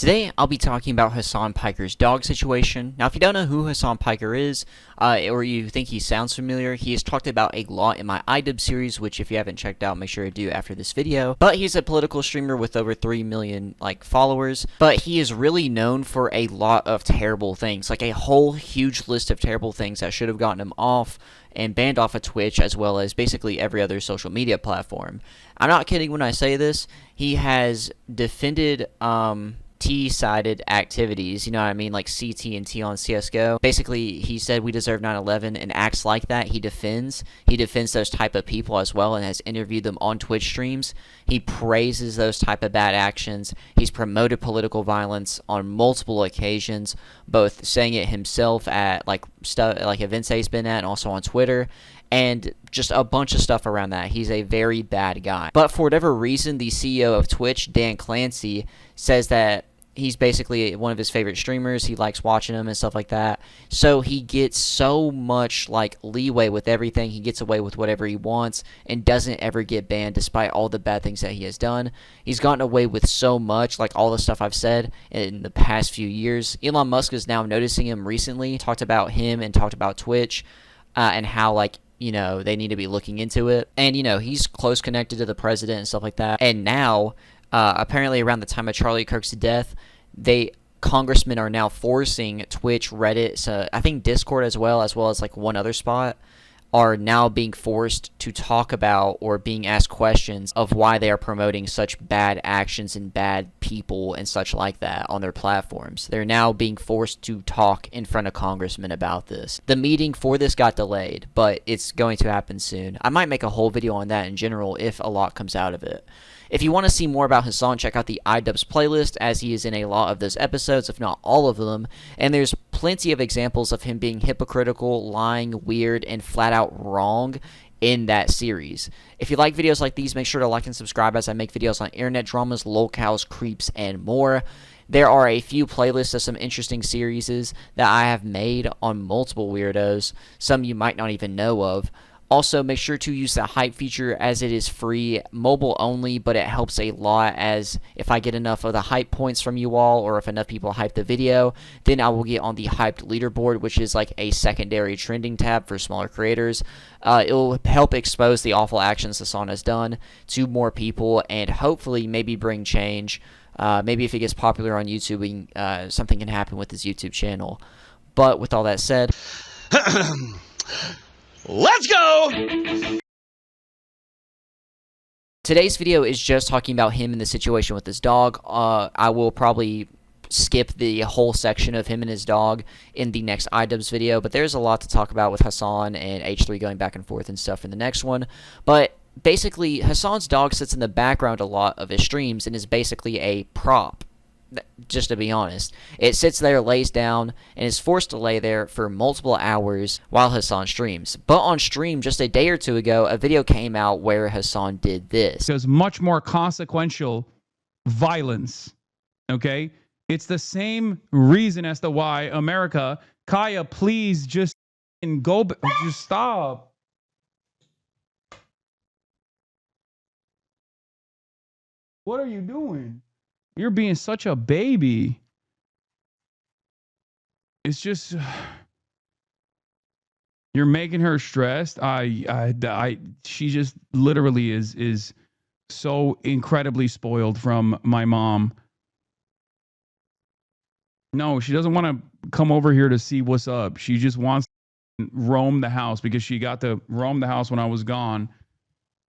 Today, I'll be talking about Hasan Piker's dog situation. Now, if you don't know who Hasan Piker is, or you think he sounds familiar, he is talked about a lot in my iDub series, which if you haven't checked out, make sure to do after this video. But he's a political streamer with over 3 million, followers. But he is really known for a lot of terrible things, like a whole huge list of terrible things that should have gotten him off and banned off of Twitch, as well as basically every other social media platform. I'm not kidding when I say this. He has defended, T-sided activities, you know what I mean, like CT and T on CSGO. Basically, he said we deserve 9/11 and acts like that. He defends those type of people as well and has interviewed them on Twitch streams. He praises those type of bad actions. He's promoted political violence on multiple occasions, both saying it himself at events that he's been at and also on Twitter, and just a bunch of stuff around that. He's a very bad guy. But for whatever reason, the CEO of Twitch, Dan Clancy, says that he's basically one of his favorite streamers. He likes watching them and stuff like that. So he gets so much leeway with everything. He gets away with whatever he wants and doesn't ever get banned despite all the bad things that he has done. He's gotten away with so much, like all the stuff I've said in the past few years. Elon Musk is now noticing him recently, talked about him and talked about Twitch, and how they need to be looking into it. And, he's close connected to the president and stuff like that. And now, apparently around the time of Charlie Kirk's death, congressmen are now forcing Twitch, Reddit, so I think Discord as well as one other spot, are now being forced to talk about or being asked questions of why they are promoting such bad actions and bad people and such like that on their platforms. They're now being forced to talk in front of congressmen about this. The meeting for this got delayed, but it's going to happen soon. I might make a whole video on that in general if a lot comes out of it. If you want to see more about Hasan, check out the iDubbbz playlist, as he is in a lot of those episodes, if not all of them, and there's plenty of examples of him being hypocritical, lying, weird, and flat out wrong in that series. If you like videos like these, make sure to like and subscribe as I make videos on internet dramas, lolcows, creeps, and more. There are a few playlists of some interesting series that I have made on multiple weirdos, some you might not even know of. Also, make sure to use the hype feature, as it is free, mobile only, but it helps a lot, as if I get enough of the hype points from you all, or if enough people hype the video, then I will get on the hyped leaderboard, which is like a secondary trending tab for smaller creators. It will help expose the awful actions Hasan has done to more people, and hopefully maybe bring change. Maybe if he gets popular on YouTube, something can happen with his YouTube channel. But with all that said... Let's go! Today's video is just talking about him and the situation with his dog. I will probably skip the whole section of him and his dog in the next iDubbbz video, but there's a lot to talk about with Hasan and H3 going back and forth and stuff in the next one. But basically, Hasan's dog sits in the background a lot of his streams and is basically a prop. Just to be honest, it sits there, lays down, and is forced to lay there for multiple hours while Hasan streams. But on stream, just a day or two ago, a video came out where Hasan did this. There's much more consequential violence, okay? It's the same reason as to why America... Kaya, please just just stop. What are you doing? You're being such a baby. It's just... You're making her stressed. She just literally is so incredibly spoiled from my mom. No, she doesn't want to come over here to see what's up. She just wants to roam the house because she got to roam the house when I was gone.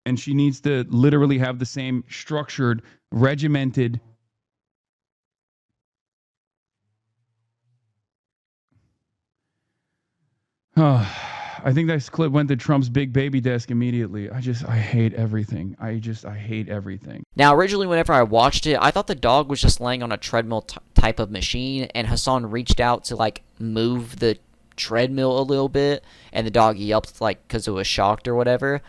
And she needs to literally have the same structured, regimented... I think that clip went to Trump's big baby desk immediately. I hate everything. I hate everything. Now, originally, whenever I watched it, I thought the dog was just laying on a treadmill type of machine, and Hasan reached out to, move the treadmill a little bit, and the dog yelped, because it was shocked or whatever.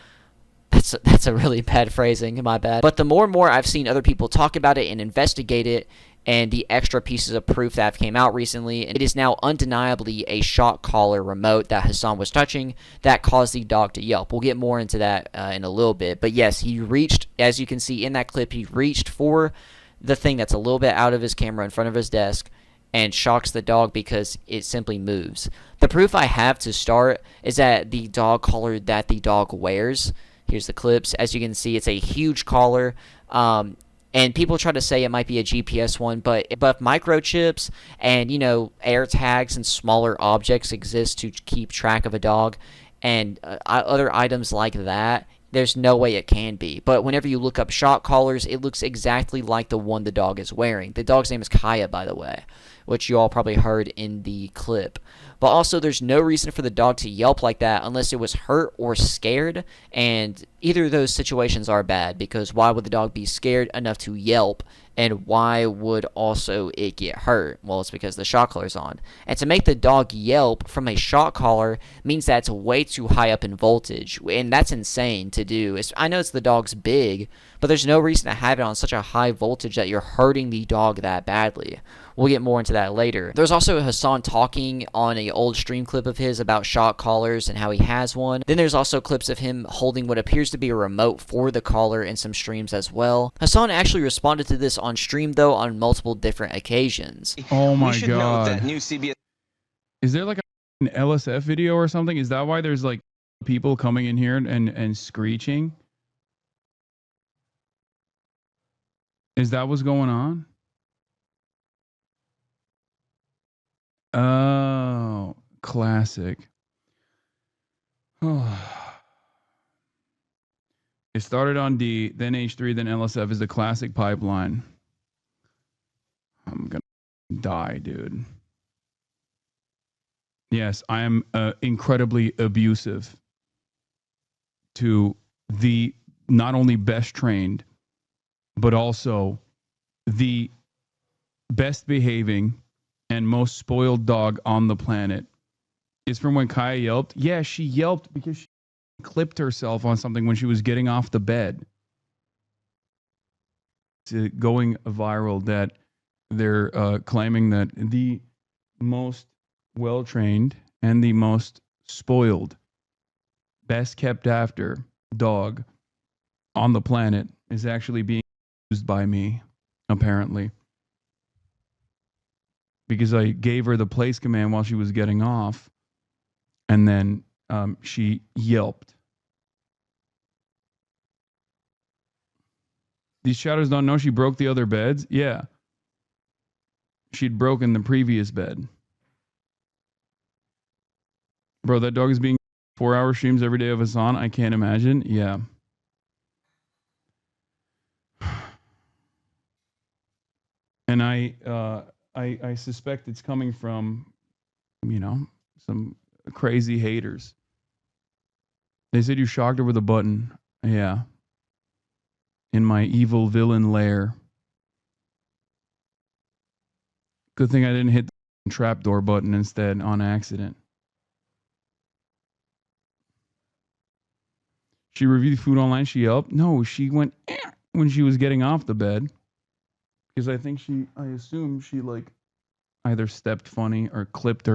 That's a really bad phrasing, my bad. But the more and more I've seen other people talk about it and investigate it, and the extra pieces of proof that have came out recently, it is now undeniably a shot collar remote that Hasan was touching that caused the dog to yelp. We'll get more into that in a little bit. But yes, he reached, as you can see in that clip, he reached for the thing that's a little bit out of his camera in front of his desk and shocks the dog because it simply moves. The proof I have to start is that the dog collar that the dog wears. Here's the clips. As you can see, it's a huge collar. And people try to say it might be a GPS one, but if microchips and, air tags and smaller objects exist to keep track of a dog and other items like that, there's no way it can be. But whenever you look up shock collars, it looks exactly like the one the dog is wearing. The dog's name is Kaya, by the way, which you all probably heard in the clip. But also, there's no reason for the dog to yelp like that unless it was hurt or scared, and either of those situations are bad, because why would the dog be scared enough to yelp, and why would also it get hurt? Well, it's because the shock collar's on. And to make the dog yelp from a shock collar means that it's way too high up in voltage, and that's insane to do. I know it's the dog's big, but there's no reason to have it on such a high voltage that you're hurting the dog that badly. We'll get more into that later. There's also Hasan talking on an old stream clip of his about shock collars and how he has one. Then there's also clips of him holding what appears to be a remote for the collar in some streams as well. Hasan actually responded to this on stream, though, on multiple different occasions. Oh my we should note god. that new CBS Is there like an LSF video or something? Is that why there's like people coming in here and screeching? Is that what's going on? Oh, classic. It started on D, then H3, then LSF is the classic pipeline. I'm gonna die, dude. Yes, I am incredibly abusive to the not only best trained, but also the best behaving and most spoiled dog on the planet. Is from when Kaya yelped. Yeah, she yelped because she clipped herself on something when she was getting off the bed. It's going viral that they're claiming that the most well-trained and the most spoiled, best kept after dog on the planet is actually being used by me, apparently. Because I gave her the place command while she was getting off, and then she yelped. These shadows don't know she broke the other beds? Yeah. She'd broken the previous bed. Bro, that dog is being 4-hour streams every day of Hasan. I can't imagine. Yeah. And I suspect it's coming from, some crazy haters. They said you shocked her with a button. Yeah. In my evil villain lair. Good thing I didn't hit the trapdoor button instead on accident. She reviewed food online. She yelped. No, she went when she was getting off the bed. Because I assume she like either stepped funny or clipped her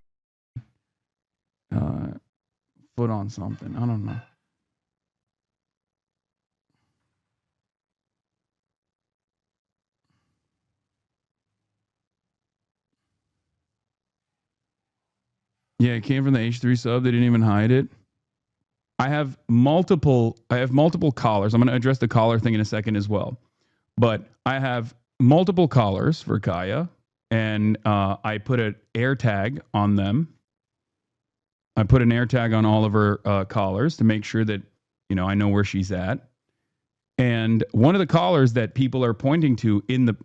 foot on something. I don't know. Yeah, it came from the H3 sub. They didn't even hide it. I have multiple collars. I'm going to address the collar thing in a second as well. But I have multiple collars for Kaya, and I put an air tag on them. I put an air tag on all of her collars to make sure that, I know where she's at. And one of the collars that people are pointing to in the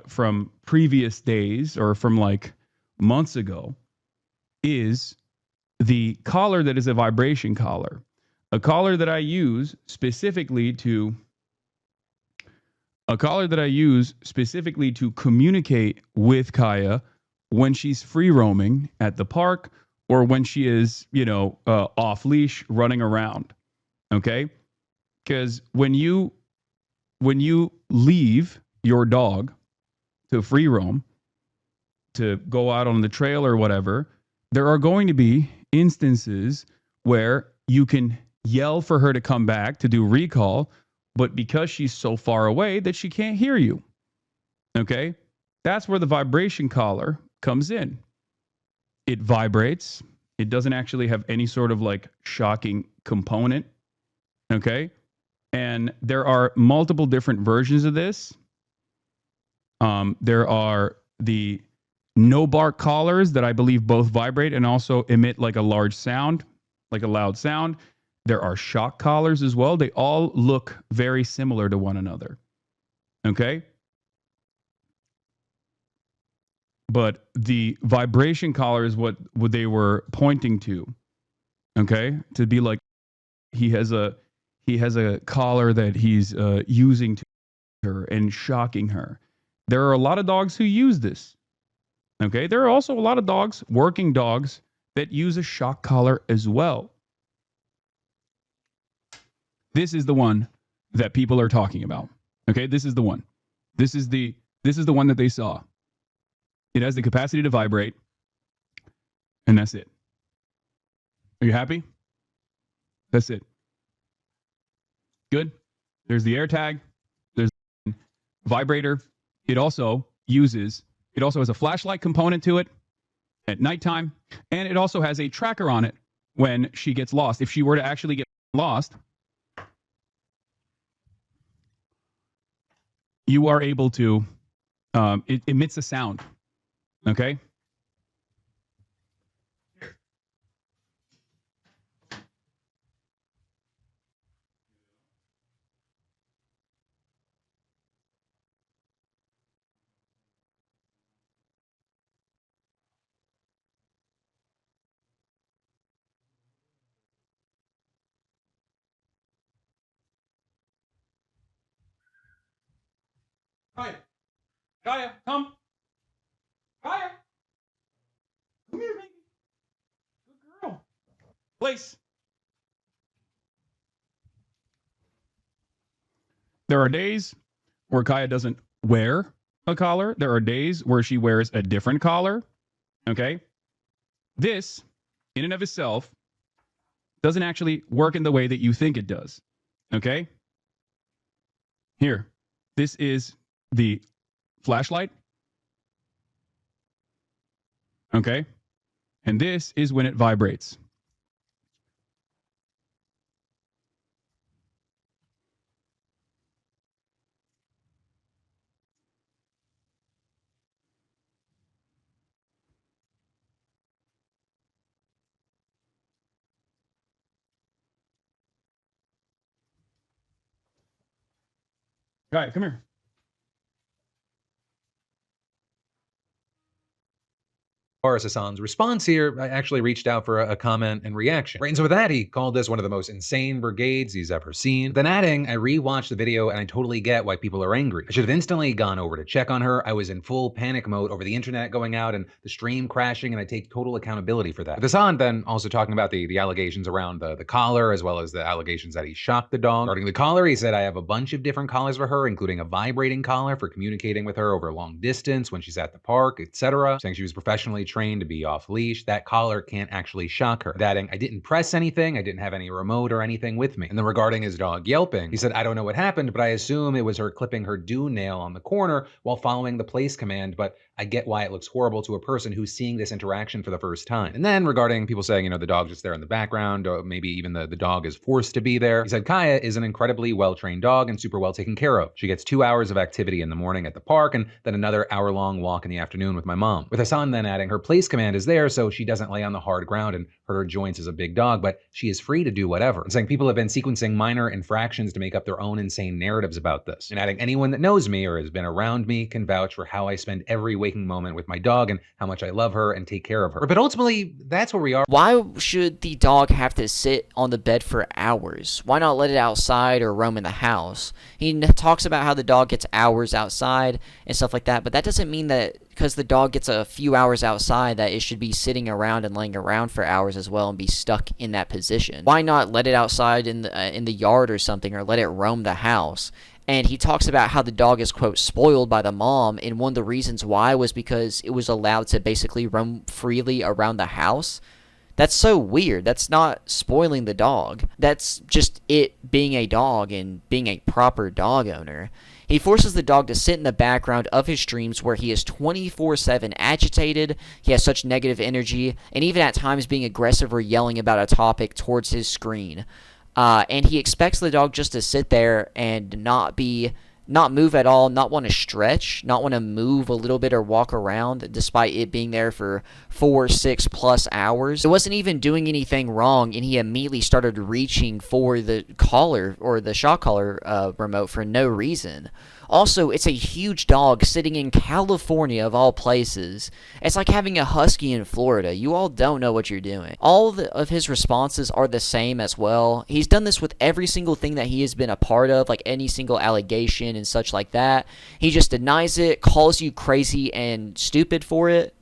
from previous days or from like months ago is the collar that is a vibration collar. A collar that I use specifically to communicate with Kaya when she's free roaming at the park or when she is, off leash running around. Okay? Because when you leave your dog to free roam, to go out on the trail or whatever, there are going to be instances where you can yell for her to come back to do recall, but because she's so far away that she can't hear you. Okay? That's where the vibration collar comes in. It vibrates. It doesn't actually have any sort of like shocking component. Okay? And there are multiple different versions of this. There are the no bark collars that I believe both vibrate and also emit like a large sound, like a loud sound. There are shock collars as well. They all look very similar to one another. Okay? But the vibration collar is what they were pointing to. Okay? To be like he has a collar that he's using to her and shocking her. There are a lot of dogs who use this. Okay? There are also a lot of dogs, working dogs, that use a shock collar as well. This is the one that people are talking about. Okay? This is the one. This is the one that they saw. It has the capacity to vibrate, and that's it. Are you happy? That's it. Good. There's the AirTag. There's the vibrator. It also has a flashlight component to it at nighttime, and it also has a tracker on it when she gets lost. If she were to actually get lost, you are able to, it emits a sound. Okay? Kaya, come. Kaya. Come here, baby. Good girl. Place. There are days where Kaya doesn't wear a collar. There are days where she wears a different collar. Okay? This, in and of itself, doesn't actually work in the way that you think it does. Okay? Here. This is the flashlight. Okay? And this is when it vibrates. Kaya, come here. Far as Hasan's response here, I actually reached out for a comment and reaction. Right, and so with that, he called this one of the most insane brigades he's ever seen. Then adding, I rewatched the video and I totally get why people are angry. I should have instantly gone over to check on her. I was in full panic mode over the internet going out and the stream crashing, and I take total accountability for that. With Hasan then also talking about the allegations around the collar, as well as the allegations that he shocked the dog. Regarding the collar, he said, I have a bunch of different collars for her, including a vibrating collar for communicating with her over a long distance when she's at the park, etc. Saying she was professionally trained to be off leash. That collar can't actually shock her. Adding, I didn't press anything, I didn't have any remote or anything with me. And then regarding his dog yelping, he said, I don't know what happened, but I assume it was her clipping her dew nail on the corner while following the place command, but I get why it looks horrible to a person who's seeing this interaction for the first time. And then regarding people saying, the dog's just there in the background, or maybe even the dog is forced to be there, he said, Kaya is an incredibly well-trained dog and super well taken care of. She gets 2 hours of activity in the morning at the park and then another hour-long walk in the afternoon with my mom. With Hasan then adding, her place command is there so she doesn't lay on the hard ground and hurt her joints as a big dog, but she is free to do whatever. And saying people have been sequencing minor infractions to make up their own insane narratives about this. And adding, anyone that knows me or has been around me can vouch for how I spend every waking moment with my dog and how much I love her and take care of her. But ultimately, that's where we are. Why should the dog have to sit on the bed for hours? Why not let it outside or roam in the house? He talks about how the dog gets hours outside and stuff like that, but that doesn't mean that because the dog gets a few hours outside that it should be sitting around and laying around for hours as well and be stuck in that position. Why not let it outside in the yard or something, or let it roam the house? And he talks about how the dog is, quote, spoiled by the mom, and one of the reasons why was because it was allowed to basically roam freely around the house. That's so weird. That's not spoiling the dog. That's just it being a dog and being a proper dog owner. He forces the dog to sit in the background of his streams where he is 24/7 agitated, he has such negative energy, and even at times being aggressive or yelling about a topic towards his screen. And he expects the dog just to sit there and not move at all, not want to stretch, not want to move a little bit or walk around, despite it being there for 4-6+ hours. It wasn't even doing anything wrong, and he immediately started reaching for the collar or the shock collar remote for no reason. Also, it's a huge dog sitting in California of all places. It's like having a husky in Florida. You all don't know what you're doing. All of his responses are the same as well. He's done this with every single thing that he has been a part of, like any single allegation and such like that. He just denies it, calls you crazy and stupid for it,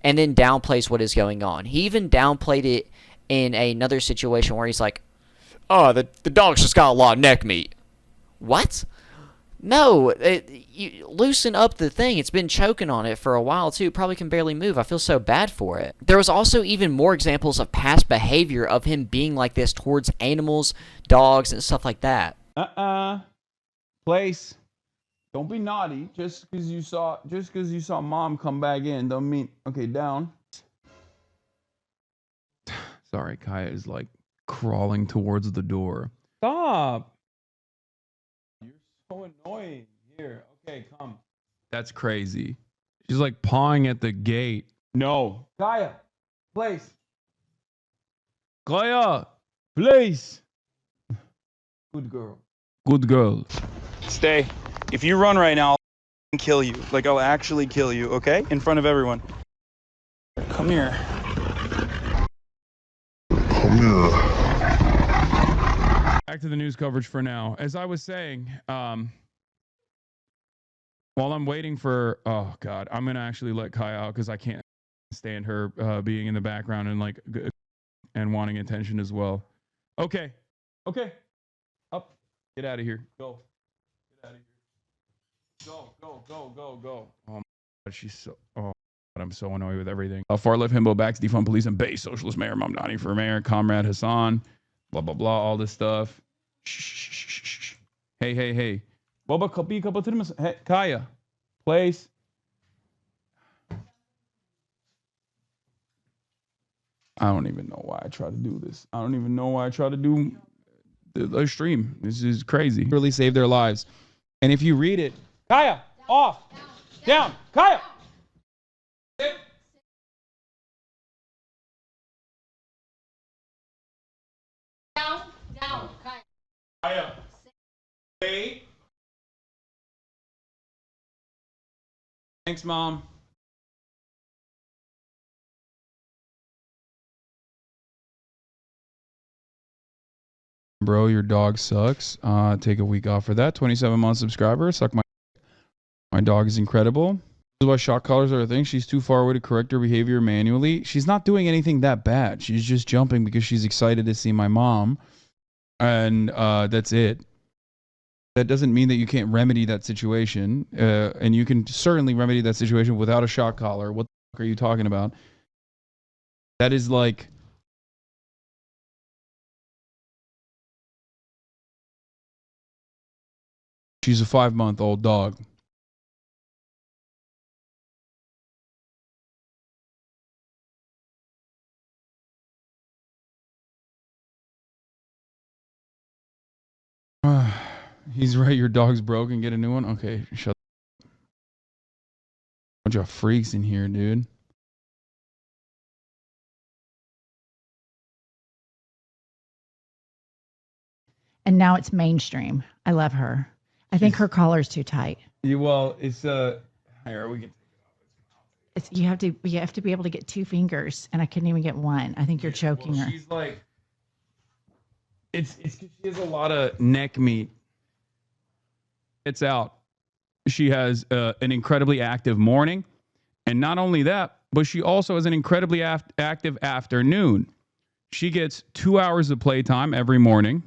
and then downplays what is going on. He even downplayed it in another situation where he's like, "Oh, the dog's just got a lot of neck meat." What? No, you loosen up the thing. It's been choking on it for a while, too. Probably can barely move. I feel so bad for it. There was also even more examples of past behavior of him being like this towards animals, dogs, and stuff like that. Place. Don't be naughty. Just because you saw mom come back in, don't mean... Okay, down. Sorry, Kaya is like crawling towards the door. Stop. So annoying. Here, okay, come. That's crazy. She's like pawing at the gate. No. Kaya, place. Kaya, place. Good girl. Good girl. Stay. If you run right now, I'll kill you. Like, I'll actually kill you, okay? In front of everyone. Come here. Back to the news coverage for now. As I was saying, while I'm waiting for, oh God, I'm gonna actually let Kai out because I can't stand her being in the background and like and wanting attention as well. Okay, up, get out of here, go, get out of here, go. Oh my God, she's so. Oh. I'm so annoyed with everything. Far left himbo backs defund police and base socialist mayor Mamdani for mayor. Comrade Hasan. Blah blah blah. All this stuff. Shh. Hey. Boba kapi kapatırım. Hey, Kaya. Place. I don't even know why I try to do this. I don't even know why I try to do the stream. This is crazy. Really saved their lives. And if you read it, Kaya, off, down, Kaya. Down. Kaya. Stay. Thanks, Mom. Bro, your dog sucks. Take a week off for that. 27-month subscriber. Suck my dog is incredible. This is why shock collars are a thing. She's too far away to correct her behavior manually. She's not doing anything that bad. She's just jumping because she's excited to see my mom. And that's it. That doesn't mean that you can't remedy that situation. And you can certainly remedy that situation without a shock collar. What the fuck are you talking about? That is like... She's a 5-month-old dog. He's right. Your dog's broken. Get a new one. Okay, shut up. Bunch of freaks in here, dude. And now it's mainstream. I love her. I think her collar's too tight. Yeah, well, it's here we can. You have to be able to get 2 fingers, and I couldn't even get one. I think you're choking her. She's like, it's because she has a lot of neck meat. It's out. She has an incredibly active morning, and not only that, but she also has an incredibly active afternoon. She gets 2 hours of playtime every morning,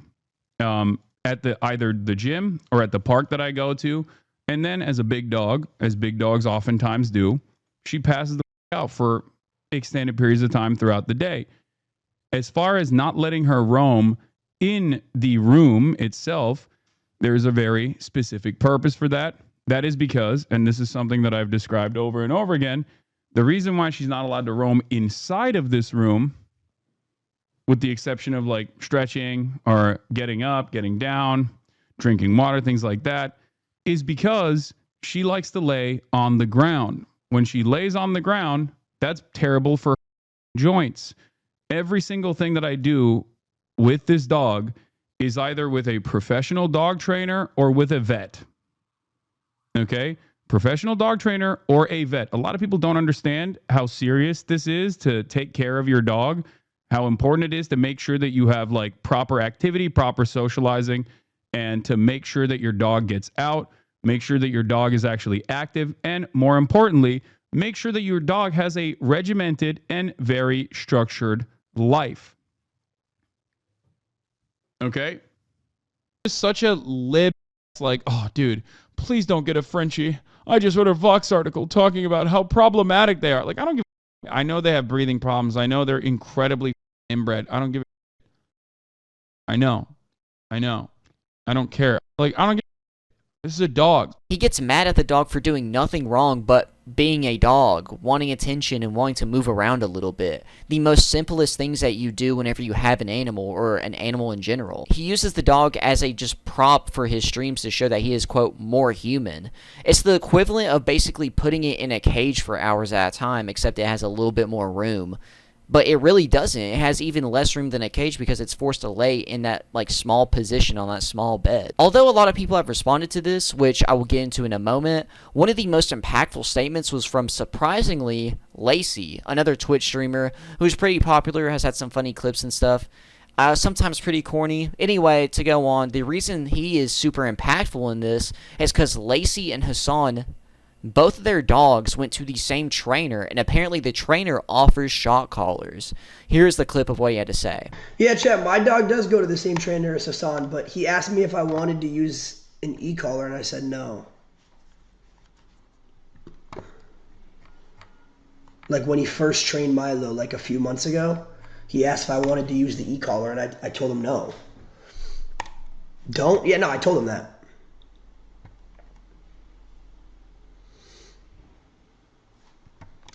at either the gym or at the park that I go to, and then as a big dog, as big dogs oftentimes do, she passes the out for extended periods of time throughout the day. As far as not letting her roam in the room itself, There's a very specific purpose for that. That is because, and this is something that I've described over and over again, the reason why she's not allowed to roam inside of this room, with the exception of like stretching or getting up, getting down, drinking water, things like that, is because she likes to lay on the ground. When she lays on the ground, that's terrible for her joints. Every single thing that I do with this dog is either with a professional dog trainer or with a vet. Okay? Professional dog trainer or a vet. A lot of people don't understand how serious this is to take care of your dog, how important it is to make sure that you have like proper activity, proper socializing, and to make sure that your dog gets out, make sure that your dog is actually active, and more importantly, make sure that your dog has a regimented and very structured life. Okay? It's such a lib, like, oh, dude, please don't get a Frenchie. I just wrote a Vox article talking about how problematic they are. Like, I don't give a, I know they have breathing problems. I know they're incredibly inbred. I don't give a, I know. I don't care. Like, I don't give a, this is a dog. He gets mad at the dog for doing nothing wrong but being a dog, wanting attention and wanting to move around a little bit. The most simplest things that you do whenever you have an animal or an animal in general. He uses the dog as a just prop for his streams to show that he is, quote, more human. It's the equivalent of basically putting it in a cage for hours at a time, except it has a little bit more room. But it really doesn't. It has even less room than a cage because it's forced to lay in that like small position on that small bed. Although a lot of people have responded to this, which I will get into in a moment, one of the most impactful statements was from, surprisingly, Lacey, another Twitch streamer who's pretty popular, has had some funny clips and stuff. Sometimes pretty corny. Anyway, to go on, the reason he is super impactful in this is because Lacey and Hasan, both of their dogs went to the same trainer, and apparently the trainer offers shock collars. Here's the clip of what he had to say. Yeah, Chet, my dog does go to the same trainer as Hasan, but he asked me if I wanted to use an e-collar, and I said no. Like when he first trained Milo, like a few months ago, he asked if I wanted to use the e-collar, and I told him no. Don't? Yeah, no, I told him that.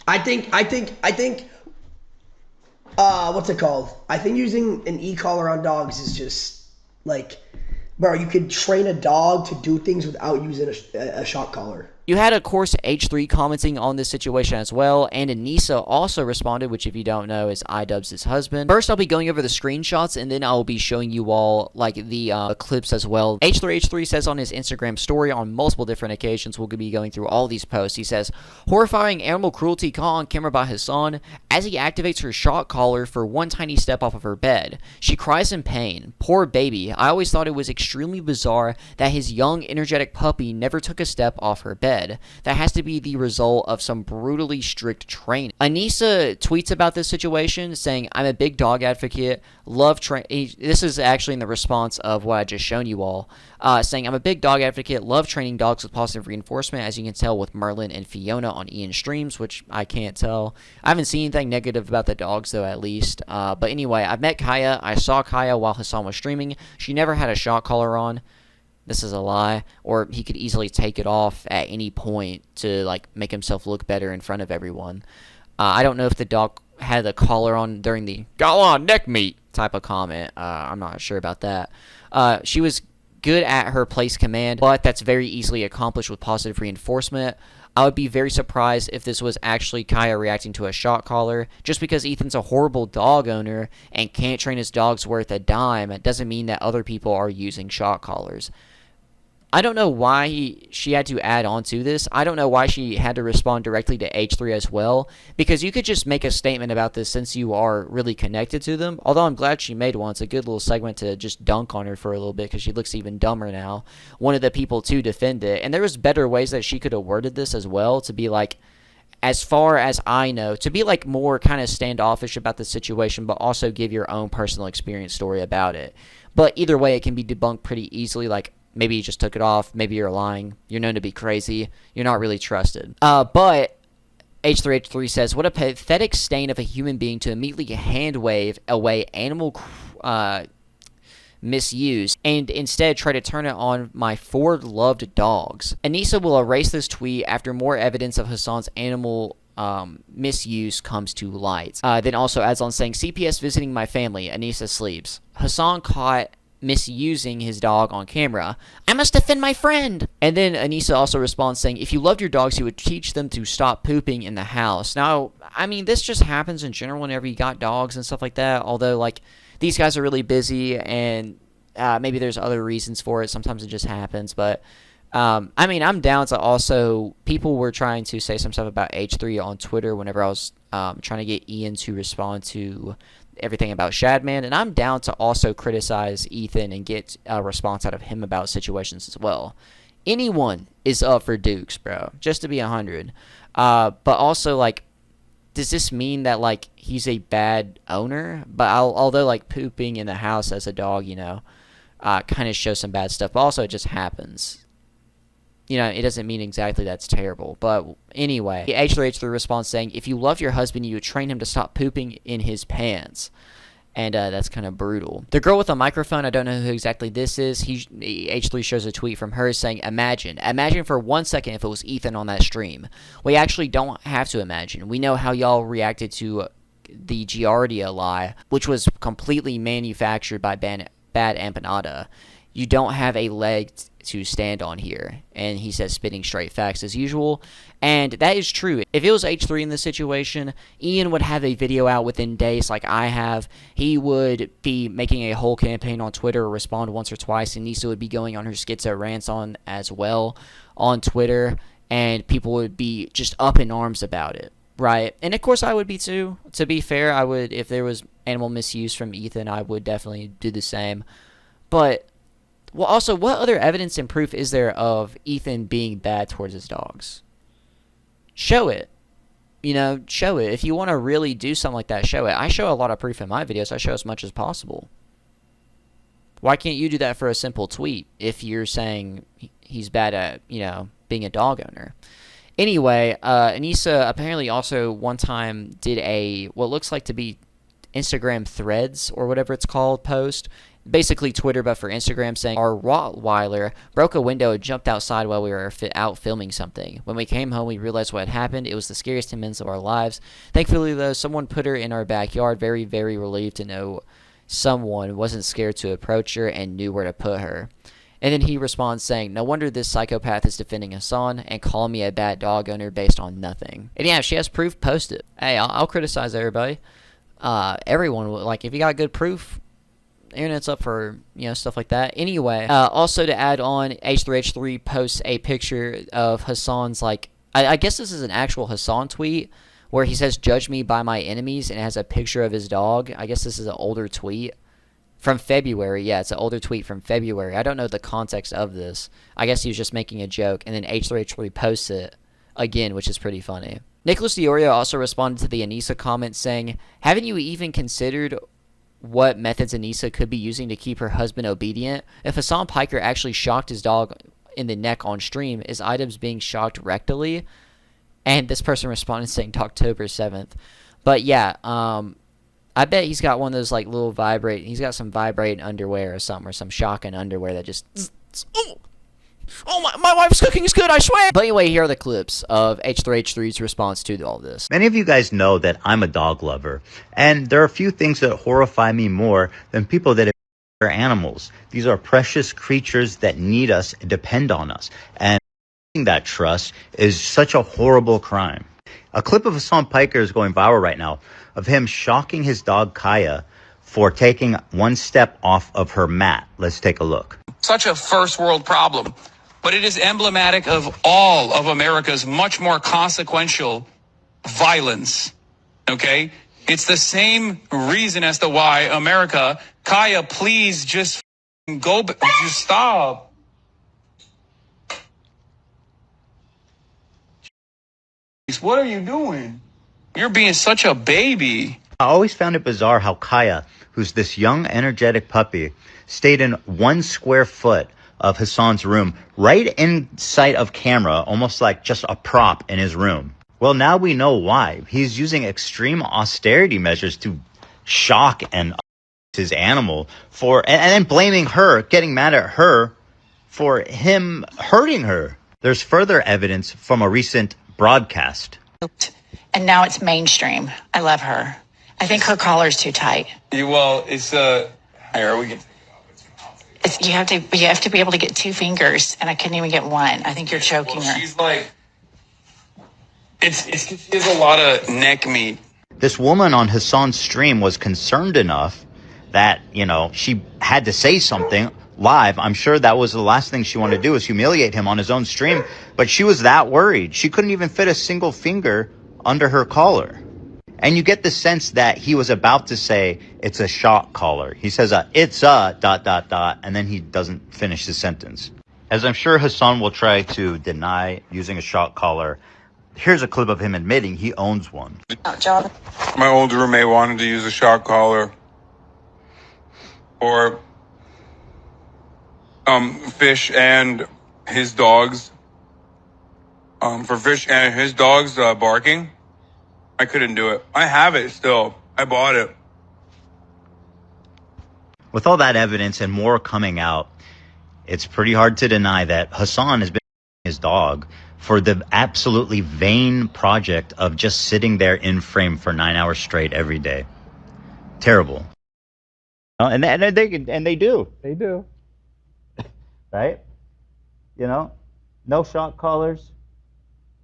I think, what's it called? I think using an e-collar on dogs is just, like, bro, you could train a dog to do things without using a shock collar. You had, of course, H3 commenting on this situation as well, and Anisa also responded, which if you don't know is iDubbbz' husband. First, I'll be going over the screenshots, and then I'll be showing you all, like, the clips as well. H3H3 says on his Instagram story on multiple different occasions, we'll be going through all these posts, he says, horrifying animal cruelty caught on camera by Hasan as he activates her shock collar for one tiny step off of her bed. She cries in pain. Poor baby. I always thought it was extremely bizarre that his young, energetic puppy never took a step off her bed. That has to be the result of some brutally strict training. Anisa tweets about this situation saying, I'm a big dog advocate, love this is actually in the response of what I just shown you all, saying, I'm a big dog advocate, love training dogs with positive reinforcement, as you can tell with Merlin and Fiona on Ian's streams, which I can't tell. I haven't seen anything negative about the dogs though, at least. But anyway, I've met Kaya. I saw Kaya while Hasan was streaming. She never had a shock collar on. This is a lie, or he could easily take it off at any point to like make himself look better in front of everyone. I don't know if the dog had the collar on during the "go on neck meat" type of comment. I'm not sure about that. She was good at her place command, but that's very easily accomplished with positive reinforcement. I would be very surprised if this was actually Kaya reacting to a shock collar. Just because Ethan's a horrible dog owner and can't train his dogs worth a dime, it doesn't mean that other people are using shock collars. I don't know why she had to add on to this. I don't know why she had to respond directly to H3 as well, because you could just make a statement about this since you are really connected to them. Although I'm glad she made one. It's a good little segment to just dunk on her for a little bit because she looks even dumber now. One of the people to defend it. And there was better ways that she could have worded this as well, to be like, as far as I know, to be like more kind of standoffish about the situation, but also give your own personal experience story about it. But either way, it can be debunked pretty easily, like, maybe you just took it off. Maybe you're lying. You're known to be crazy. You're not really trusted. But H3H3 says, what a pathetic stain of a human being to immediately hand wave away misused and instead try to turn it on my 4 loved dogs. Anisa will erase this tweet after more evidence of Hasan's animal misuse comes to light. Then also adds on saying, CPS visiting my family. Anisa sleeps. Hasan caught misusing his dog on camera. I must defend my friend. And then Anisa also responds saying, if you loved your dogs, you would teach them to stop pooping in the house. Now, I mean, this just happens in general whenever you got dogs and stuff like that. Although, like, these guys are really busy and maybe there's other reasons for it. Sometimes it just happens. But, I mean, I'm down to also, people were trying to say some stuff about H3 on Twitter whenever I was trying to get Ian to respond to everything about Shadman, and I'm down to also criticize Ethan and get a response out of him about situations as well. Anyone is up for Dukes, bro, just to be 100. But also, like, does this mean that, like, he's a bad owner? But although, like, pooping in the house as a dog, you know, kind of shows some bad stuff, but also it just happens. You know, it doesn't mean exactly that's terrible. But anyway, H3H3 responds saying, if you love your husband, you would train him to stop pooping in his pants. And that's kind of brutal. The girl with a microphone, I don't know who exactly this is. H3 shows a tweet from her saying, imagine for 1 second if it was Ethan on that stream. We actually don't have to imagine. We know how y'all reacted to the Giardia lie, which was completely manufactured by Bad Empanada. You don't have a leg to stand on here. And he says spitting straight facts as usual. And that is true. If it was H3 in this situation, Ian would have a video out within days like I have. He would be making a whole campaign on Twitter or respond once or twice. And Anisa would be going on her schizo rants on as well on Twitter. And people would be just up in arms about it. Right. And of course I would be too. To be fair, I would, if there was animal misuse from Ethan, I would definitely do the same. But well, also, what other evidence and proof is there of Ethan being bad towards his dogs? Show it. You know, show it. If you want to really do something like that, show it. I show a lot of proof in my videos. I show as much as possible. Why can't you do that for a simple tweet if you're saying he's bad at, you know, being a dog owner? Anyway, Anisa apparently also one time did a, what looks like to be Instagram threads or whatever it's called post. Basically Twitter, but for Instagram, saying our Rottweiler broke a window and jumped outside while we were out filming something. When we came home, we realized what had happened. It was the scariest 10 minutes of our lives. Thankfully, though, someone put her in our backyard. Very, very relieved to know someone wasn't scared to approach her and knew where to put her. And then he responds saying, no wonder this psychopath is defending Hasan and calling me a bad dog owner based on nothing. And yeah, if she has proof, post it. Hey, I'll criticize everybody. Everyone, like, if you got good proof, internet's up for, you know, stuff like that. Anyway, also to add on, H3H3 posts a picture of Hasan's, like, I guess this is an actual Hasan tweet where he says, judge me by my enemies, and it has a picture of his dog. I guess this is an older tweet from February. Yeah, it's an older tweet from February. I don't know the context of this. I guess he was just making a joke, and then H3H3 posts it again, which is pretty funny. Nicholas Diorio also responded to the Anisa comment saying, haven't you even considered what methods Anisa could be using to keep her husband obedient? If Hasan Piker actually shocked his dog in the neck on stream, is Items being shocked rectally? And this person responded saying October 7th. But yeah, I bet he's got one of those like little he's got some vibrating underwear or something, or some shocking underwear that just oh, my wife's cooking is good, I swear. But anyway, here are the clips of H3H3's response to all this. Many of you guys know that I'm a dog lover, and there are a few things that horrify me more than people that are animals. These are precious creatures that need us and depend on us, and that trust is such a horrible crime. A clip of Hasan Piker is going viral right now of him shocking his dog Kaya for taking one step off of her mat. Let's take a look. Such a first world problem. But it is emblematic of all of America's much more consequential violence, okay? It's the same reason as to why America, Kaya, please just go, just stop. What are you doing? You're being such a baby. I always found it bizarre how Kaya, who's this young, energetic puppy, stayed in 1 square foot of Hasan's room, right in sight of camera, almost like just a prop in his room. Well, now we know why. He's using extreme austerity measures to shock and his animal for, and then blaming her, getting mad at her for him hurting her. There's further evidence from a recent broadcast. And now it's mainstream. I love her. I think her collar's too tight. Well, it's here we can. You have to be able to get 2 fingers, and I couldn't even get one. I think you're choking her. She's like, it's 'cause she has a lot of neck meat. This woman on Hasan's stream was concerned enough that, you know, she had to say something live. I'm sure that was the last thing she wanted to do, was humiliate him on his own stream. But she was that worried. She couldn't even fit a single finger under her collar. And you get the sense that he was about to say, it's a shock collar. He says, it's a ... and then he doesn't finish his sentence. As I'm sure Hasan will try to deny using a shock collar, here's a clip of him admitting he owns one. John. My old roommate wanted to use a shock collar for Fish and his dogs. For Fish and his dogs barking. I couldn't do it. I have it still. I bought it. With all that evidence and more coming out, it's pretty hard to deny that Hasan has been his dog for the absolutely vain project of just sitting there in frame for 9 hours straight every day. Terrible. And they do. They do. Right? You know? No shock collars.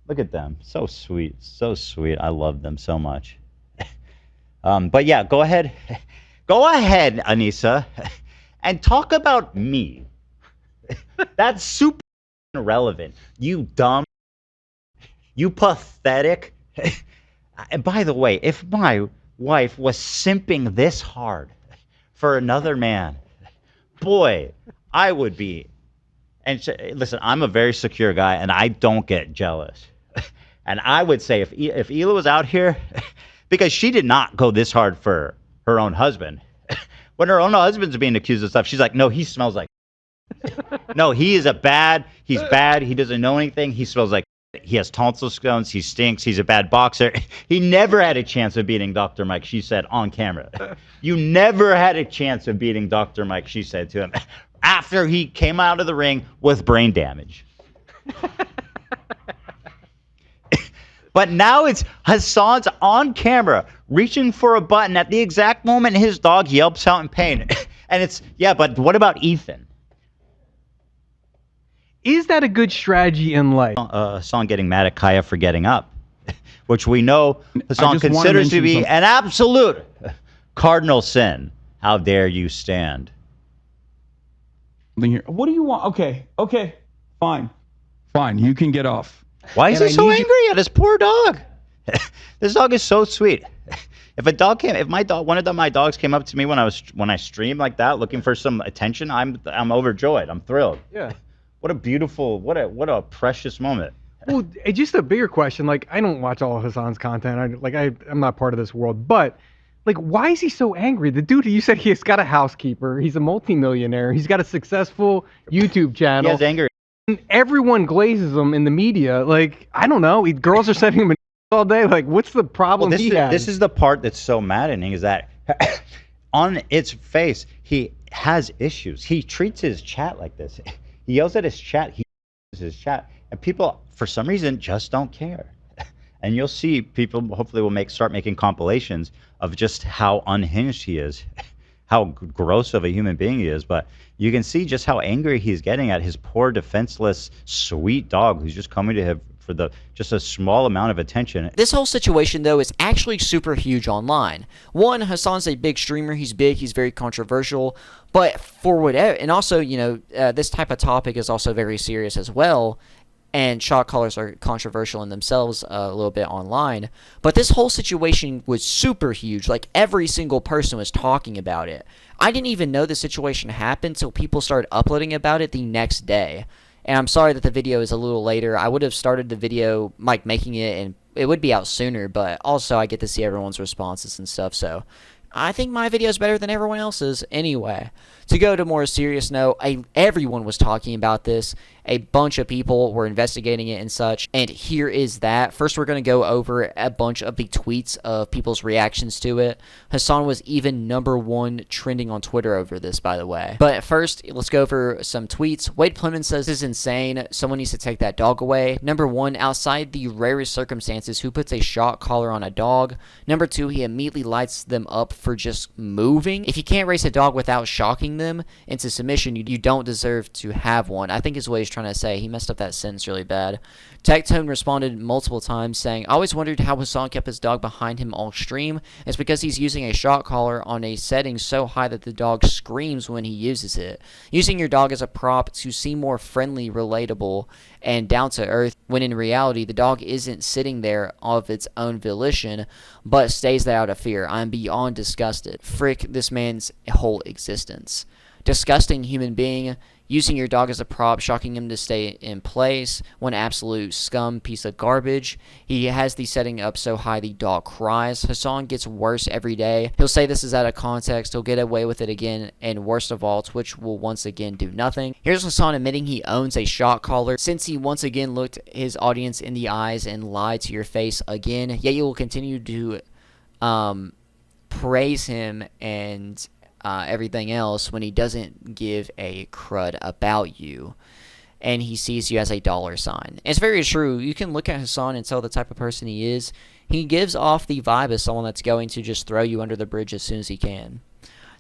Look at them. So sweet. So sweet. I love them so much. But yeah, go ahead. Go ahead, Anisa, and talk about me. That's super irrelevant. You dumb. You pathetic. And by the way, if my wife was simping this hard for another man, boy, I would be. And listen, I'm a very secure guy, and I don't get jealous. And I would say if Hila was out here, because she did not go this hard for her own husband. When her own husband's being accused of stuff, she's like, no, he smells like. No, he's bad. He doesn't know anything. He smells like. He has tonsil stones. He stinks. He's a bad boxer. He never had a chance of beating Dr. Mike, she said on camera. You never had a chance of beating Dr. Mike, she said to him, after he came out of the ring with brain damage. But now it's Hasan's on camera reaching for a button at the exact moment his dog yelps out in pain. And it's, yeah, but what about Ethan? Is that a good strategy in life? Hasan getting mad at Kaya for getting up, which we know Hasan considers to be an absolute cardinal sin. How dare you stand? What do you want? Okay, fine. You can get off. Why is he so angry at his poor dog? This dog is so sweet. If my dogs came up to me when I stream like that, looking for some attention, I'm overjoyed. I'm thrilled. Yeah. What a beautiful, what a precious moment. Well, it's just a bigger question. Like, I don't watch all of Hasan's content. I'm not part of this world, but like, why is he so angry? The dude, you said he's got a housekeeper. He's a multimillionaire. He's got a successful YouTube channel. He has anger. And everyone glazes him in the media. Like, I don't know. Girls are sending him all day. Like, what's the problem he has? This is the part that's so maddening, is that on its face, he has issues. He treats his chat like this. He yells at his chat. He uses his chat. And people, for some reason, just don't care. And you'll see people hopefully will start making compilations of just how unhinged he is, how gross of a human being he is. But you can see just how angry he's getting at his poor, defenseless, sweet dog who's just coming to him for just a small amount of attention. This whole situation, though, is actually super huge online. One, Hasan's a big streamer. He's big. He's very controversial. But for whatever, and also, this type of topic is also very serious as well. And shock collars are controversial in themselves a little bit online. But this whole situation was super huge. Like, every single person was talking about it. I didn't even know the situation happened until people started uploading about it the next day. And I'm sorry that the video is a little later. I would have started the video, like, making it, and it would be out sooner. But also, I get to see everyone's responses and stuff, so I think my video is better than everyone else's. Anyway, to go to more serious note, everyone was talking about this. A bunch of people were investigating it and such. And here is that. First, we're going to go over a bunch of the tweets of people's reactions to it. Hasan was even #1 trending on Twitter over this, by the way. But first, let's go over some tweets. Wade Plemons says, "This is insane. Someone needs to take that dog away." #1, outside the rarest circumstances, who puts a shock collar on a dog? #2, he immediately lights them up for just moving. If you can't race a dog without shocking them into submission, you don't deserve to have one. I think is what he's trying to say. He messed up that sentence really bad. Tectone responded multiple times saying, "I always wondered how Hasan kept his dog behind him all stream. It's because he's using a shock collar on a setting so high that the dog screams when he uses it. Using your dog as a prop to seem more friendly, relatable, and down to earth, when in reality the dog isn't sitting there of its own volition, but stays there out of fear. I'm beyond disgusted. Frick this man's whole existence. Disgusting human being. Using your dog as a prop, shocking him to stay in place. One absolute scum piece of garbage. He has the setting up so high the dog cries. Hasan gets worse every day. He'll say this is out of context. He'll get away with it again. And worst of all, Twitch will once again do nothing." Here's Hasan admitting he owns a shock collar. "Since he once again looked his audience in the eyes and lied to your face again, yet you will continue to praise him and everything else when he doesn't give a crud about you and he sees you as a dollar sign." It's very true. You can look at Hasan and tell the type of person he is. He gives off the vibe of someone that's going to just throw you under the bridge as soon as he can.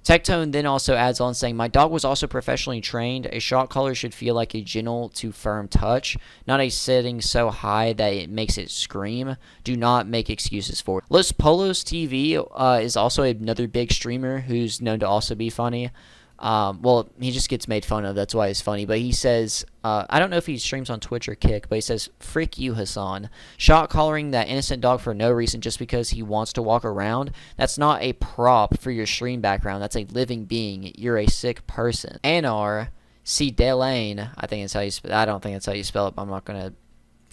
Tectone then also adds on saying, "My dog was also professionally trained. A shock collar should feel like a gentle to firm touch, not a setting so high that it makes it scream. Do not make excuses for it." Los Polos TV is also another big streamer who's known to also be funny. Well, he just gets made fun of. That's why he's funny. But he says, I don't know if he streams on Twitch or Kick, but he says, "Frick you, Hasan. Shock collaring that innocent dog for no reason just because he wants to walk around. That's not a prop for your stream background. That's a living being. You're a sick person." Anar C. Delane, I think it's how you I don't think that's how you spell it, but I'm not going to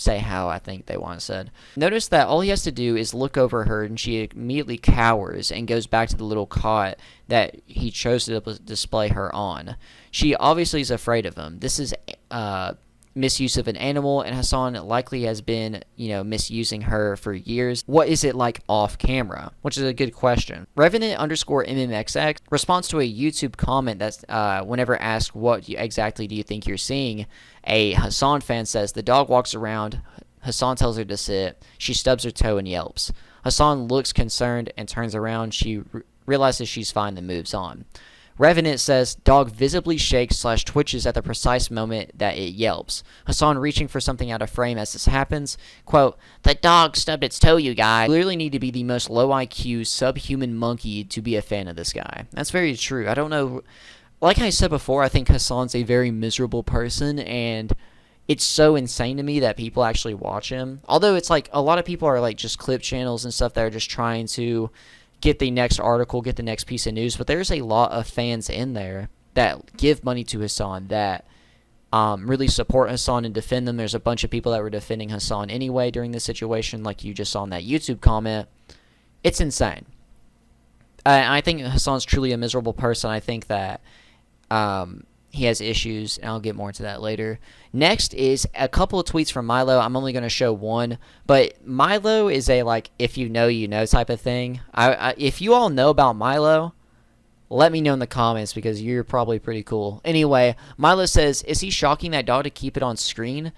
say how I think they want it said. Notice that all he has to do is look over her and she immediately cowers and goes back to the little cot that he chose to display her on. She obviously is afraid of him. This is misuse of an animal, and Hasan likely has been, misusing her for years. What is it like off camera? Which is a good question. Revenant_MMXX responds to a YouTube comment that's whenever asked what exactly do you think you're seeing, a Hasan fan says the dog walks around, Hasan tells her to sit, she stubs her toe and yelps. Hasan looks concerned and turns around. She realizes she's fine and moves on. Revenant says, dog visibly shakes/twitches at the precise moment that it yelps. Hasan reaching for something out of frame as this happens. Quote, "The dog stubbed its toe, you guys." Clearly need to be the most low IQ, subhuman monkey to be a fan of this guy. That's very true. I don't know. Like I said before, I think Hasan's a very miserable person, and it's so insane to me that people actually watch him. Although it's like a lot of people are like just clip channels and stuff that are just trying to get the next article, get the next piece of news, but there's a lot of fans in there that give money to Hasan, that really support Hasan and defend them. There's a bunch of people that were defending Hasan anyway during this situation, like you just saw in that YouTube comment. It's insane. I think Hasan's truly a miserable person. I think that he has issues, and I'll get more into that later. Next is a couple of tweets from Milo. I'm only going to show one, but Milo is a, like, if you know, you know type of thing. If you all know about Milo, let me know in the comments because you're probably pretty cool. Anyway, Milo says, "Is he shocking that dog to keep it on screen?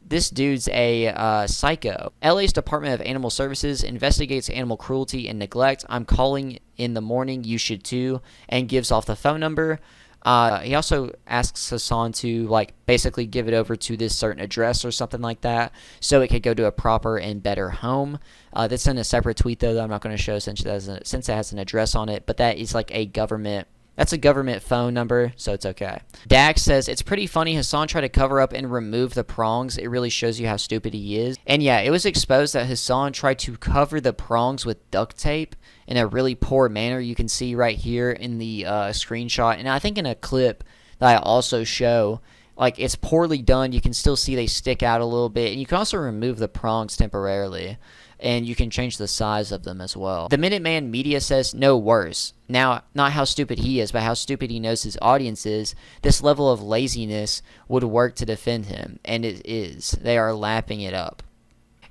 This dude's a psycho. LA's Department of Animal Services investigates animal cruelty and neglect. I'm calling in the morning. You should too," and gives off the phone number. He also asks Hasan to, like, basically give it over to this certain address or something like that so it could go to a proper and better home. That's in a separate tweet, though, that I'm not going to show since it has an address on it, but that is like a government That's a government phone number, so it's okay. Dax says, "It's pretty funny Hasan tried to cover up and remove the prongs. It really shows you how stupid he is." And yeah, it was exposed that Hasan tried to cover the prongs with duct tape in a really poor manner. You can see right here in the screenshot, and I think in a clip that I also show, like, it's poorly done. You can still see they stick out a little bit, and you can also remove the prongs temporarily. and you can change the size of them as well. The Minuteman Media says no worse. Now, not how stupid he is, but how stupid he knows his audience is. This level of laziness would work to defend him, and it is. They are lapping it up.